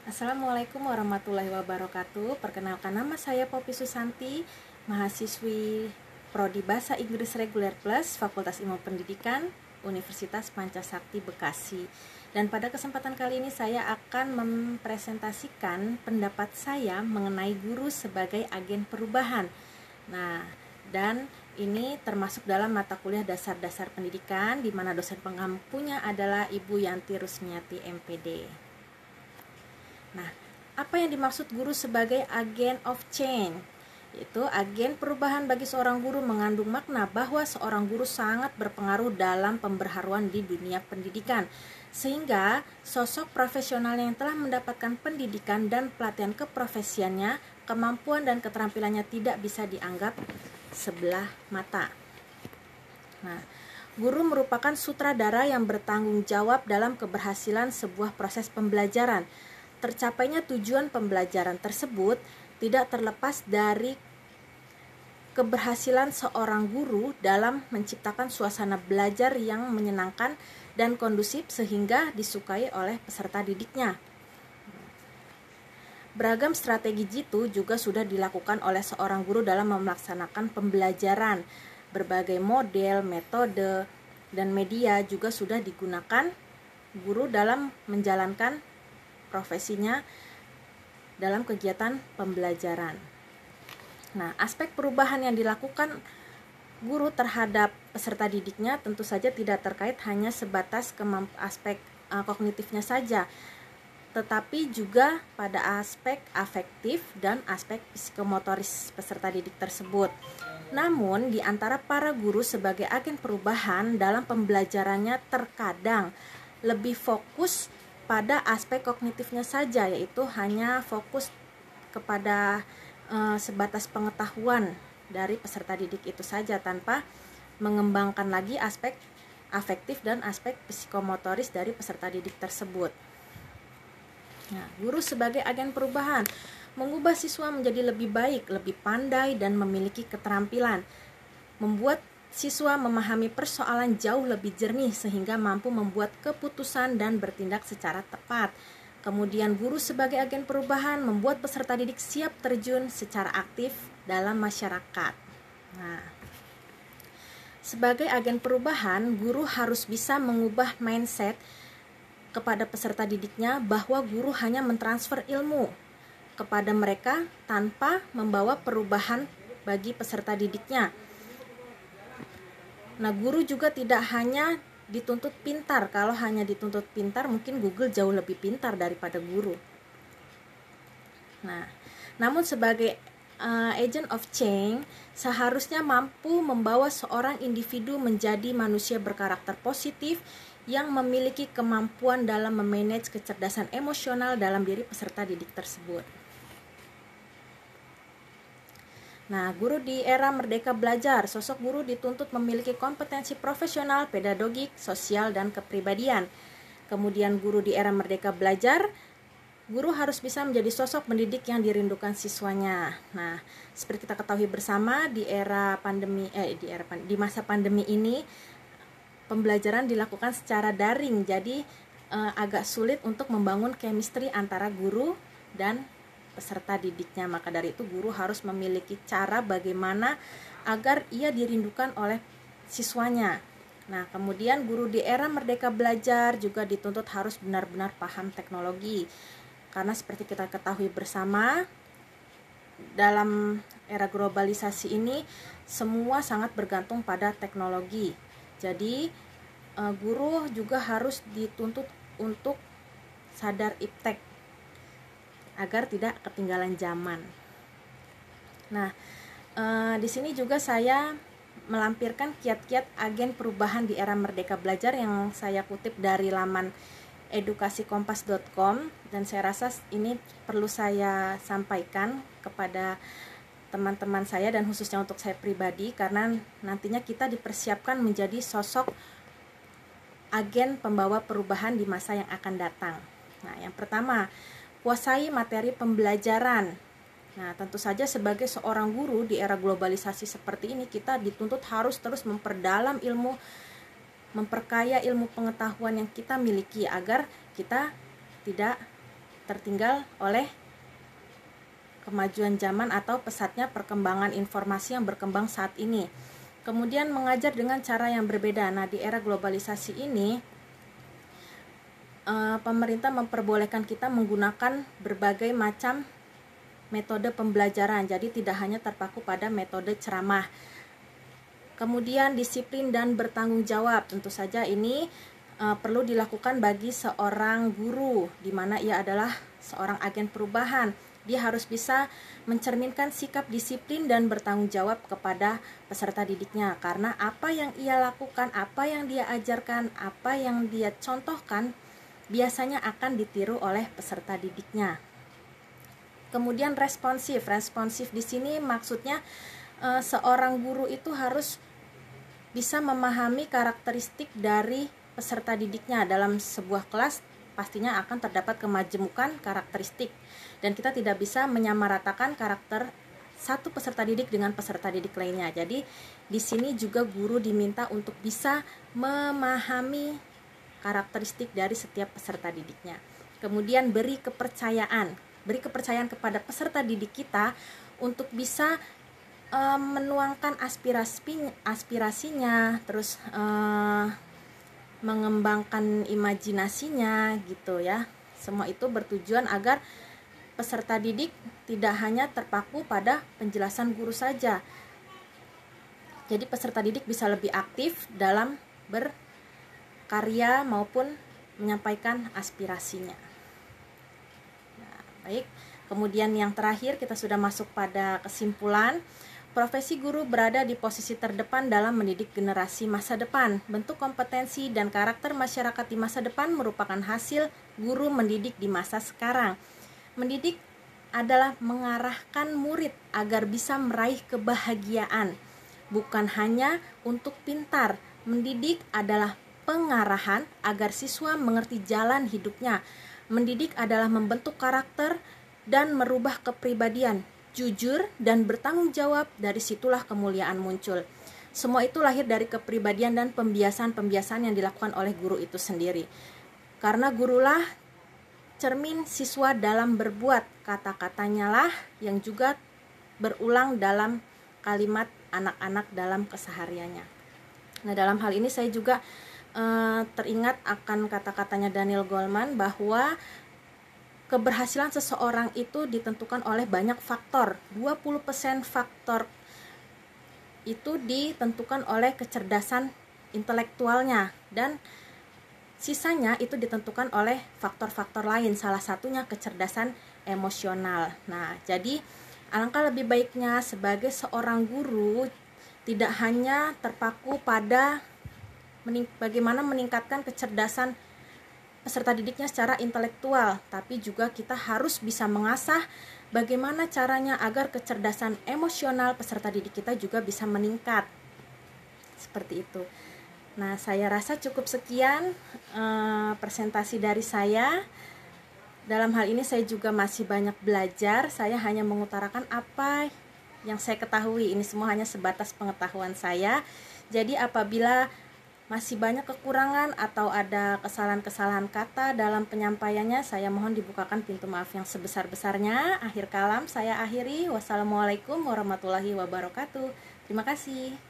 Assalamualaikum warahmatullahi wabarakatuh. Perkenalkan, nama saya Poppy Susanti, mahasiswi Prodi Bahasa Inggris Reguler Plus, Fakultas Ilmu Pendidikan, Universitas Pancasakti Bekasi. Dan pada kesempatan kali ini saya akan mempresentasikan pendapat saya mengenai guru sebagai agen perubahan. Nah, dan ini termasuk dalam mata kuliah dasar-dasar pendidikan, di mana dosen pengampunya adalah Ibu Yanti Rusmiati MPD. Nah, apa yang dimaksud guru sebagai agent of change? Yaitu agen perubahan bagi seorang guru mengandung makna bahwa seorang guru sangat berpengaruh dalam pemberharuan di dunia pendidikan, sehingga sosok profesional yang telah mendapatkan pendidikan dan pelatihan keprofesiannya, kemampuan dan keterampilannya tidak bisa dianggap sebelah mata. Nah, guru merupakan sutradara yang bertanggung jawab dalam keberhasilan sebuah proses pembelajaran. Tercapainya tujuan pembelajaran tersebut tidak terlepas dari keberhasilan seorang guru dalam menciptakan suasana belajar yang menyenangkan dan kondusif sehingga disukai oleh peserta didiknya. Beragam strategi jitu juga sudah dilakukan oleh seorang guru dalam melaksanakan pembelajaran. Berbagai model, metode, dan media juga sudah digunakan guru dalam menjalankan profesinya dalam kegiatan pembelajaran. Nah, aspek perubahan yang dilakukan guru terhadap peserta didiknya tentu saja tidak terkait hanya sebatas aspek kognitifnya saja, tetapi juga pada aspek afektif dan aspek psikomotoris peserta didik tersebut. Namun, di antara para guru sebagai agen perubahan dalam pembelajarannya terkadang lebih fokus pada aspek kognitifnya saja, yaitu hanya fokus kepada sebatas pengetahuan dari peserta didik itu saja tanpa mengembangkan lagi aspek afektif dan aspek psikomotoris dari peserta didik tersebut. Nah, guru sebagai agen perubahan mengubah siswa menjadi lebih baik, lebih pandai dan memiliki keterampilan, membuat siswa memahami persoalan jauh lebih jernih sehingga mampu membuat keputusan dan bertindak secara tepat. Kemudian guru sebagai agen perubahan membuat peserta didik siap terjun secara aktif dalam masyarakat. Nah, sebagai agen perubahan, guru harus bisa mengubah mindset kepada peserta didiknya bahwa guru hanya mentransfer ilmu kepada mereka tanpa membawa perubahan bagi peserta didiknya. Nah, guru juga tidak hanya dituntut pintar. Kalau hanya dituntut pintar, mungkin Google jauh lebih pintar daripada guru. Nah, namun sebagai agent of change, seharusnya mampu membawa seorang individu menjadi manusia berkarakter positif yang memiliki kemampuan dalam memanage kecerdasan emosional dalam diri peserta didik tersebut. Nah, guru di era Merdeka Belajar, sosok guru dituntut memiliki kompetensi profesional, pedagogik, sosial, dan kepribadian. Kemudian guru di era Merdeka Belajar, guru harus bisa menjadi sosok pendidik yang dirindukan siswanya. Nah, seperti kita ketahui bersama di masa pandemi ini, pembelajaran dilakukan secara daring, jadi agak sulit untuk membangun chemistry antara guru dan peserta didiknya. Maka dari itu guru harus memiliki cara bagaimana agar ia dirindukan oleh siswanya. Nah, kemudian guru di era Merdeka Belajar juga dituntut harus benar-benar paham teknologi. Karena seperti kita ketahui bersama, dalam era globalisasi ini semua sangat bergantung pada teknologi. Jadi guru juga harus dituntut untuk sadar iptek agar tidak ketinggalan zaman. Nah, di sini juga saya melampirkan kiat-kiat agen perubahan di era Merdeka Belajar yang saya kutip dari laman edukasikompas.com, dan saya rasa ini perlu saya sampaikan kepada teman-teman saya dan khususnya untuk saya pribadi, karena nantinya kita dipersiapkan menjadi sosok agen pembawa perubahan di masa yang akan datang. Nah, yang pertama, kuasai materi pembelajaran. Nah, tentu saja sebagai seorang guru di era globalisasi seperti ini, kita dituntut harus terus memperdalam ilmu, memperkaya ilmu pengetahuan yang kita miliki agar kita tidak tertinggal oleh kemajuan zaman atau pesatnya perkembangan informasi yang berkembang saat ini. Kemudian mengajar dengan cara yang berbeda. Nah, di era globalisasi ini pemerintah memperbolehkan kita menggunakan berbagai macam metode pembelajaran. Jadi tidak hanya terpaku pada metode ceramah. Kemudian disiplin dan bertanggung jawab. Tentu saja ini perlu dilakukan bagi seorang guru, di mana ia adalah seorang agen perubahan. Dia harus bisa mencerminkan sikap disiplin dan bertanggung jawab kepada peserta didiknya. Karena apa yang ia lakukan, apa yang dia ajarkan, apa yang dia contohkan, biasanya akan ditiru oleh peserta didiknya. Kemudian responsif. Responsif di sini maksudnya seorang guru itu harus bisa memahami karakteristik dari peserta didiknya. Dalam sebuah kelas pastinya akan terdapat kemajemukan karakteristik, dan kita tidak bisa menyamaratakan karakter satu peserta didik dengan peserta didik lainnya. Jadi di sini juga guru diminta untuk bisa memahami karakteristik dari setiap peserta didiknya. Kemudian beri kepercayaan kepada peserta didik kita untuk bisa menuangkan aspirasinya, terus mengembangkan imajinasinya gitu ya. Semua itu bertujuan agar peserta didik tidak hanya terpaku pada penjelasan guru saja. Jadi peserta didik bisa lebih aktif dalam berkarya maupun menyampaikan aspirasinya. Nah, baik. Kemudian yang terakhir kita sudah masuk pada kesimpulan. Profesi guru berada di posisi terdepan dalam mendidik generasi masa depan. Bentuk kompetensi dan karakter masyarakat di masa depan merupakan hasil guru mendidik di masa sekarang. Mendidik adalah mengarahkan murid agar bisa meraih kebahagiaan, bukan hanya untuk pintar. Mendidik adalah pengarahan agar siswa mengerti jalan hidupnya. Mendidik adalah membentuk karakter dan merubah kepribadian. Jujur dan bertanggung jawab, dari situlah kemuliaan muncul. Semua itu lahir dari kepribadian dan pembiasaan-pembiasaan yang dilakukan oleh guru itu sendiri. Karena gurulah cermin siswa dalam berbuat, kata-katanya lah yang juga berulang dalam kalimat anak-anak dalam kesehariannya. Nah, dalam hal ini saya juga teringat akan kata-katanya Daniel Goleman bahwa keberhasilan seseorang itu ditentukan oleh banyak faktor. 20% faktor itu ditentukan oleh kecerdasan intelektualnya, dan sisanya itu ditentukan oleh faktor-faktor lain, salah satunya kecerdasan emosional. Nah, jadi alangkah lebih baiknya sebagai seorang guru tidak hanya terpaku pada bagaimana meningkatkan kecerdasan peserta didiknya secara intelektual, tapi juga kita harus bisa mengasah bagaimana caranya agar kecerdasan emosional peserta didik kita juga bisa meningkat. Seperti itu. Nah, saya rasa cukup sekian presentasi dari saya. Dalam hal ini saya juga masih banyak belajar. Saya hanya mengutarakan apa yang saya ketahui. Ini semua hanya sebatas pengetahuan saya. Jadi apabila masih banyak kekurangan atau ada kesalahan-kesalahan kata dalam penyampaiannya, saya mohon dibukakan pintu maaf yang sebesar-besarnya. Akhir kalam saya akhiri. Wassalamualaikum warahmatullahi wabarakatuh. Terima kasih.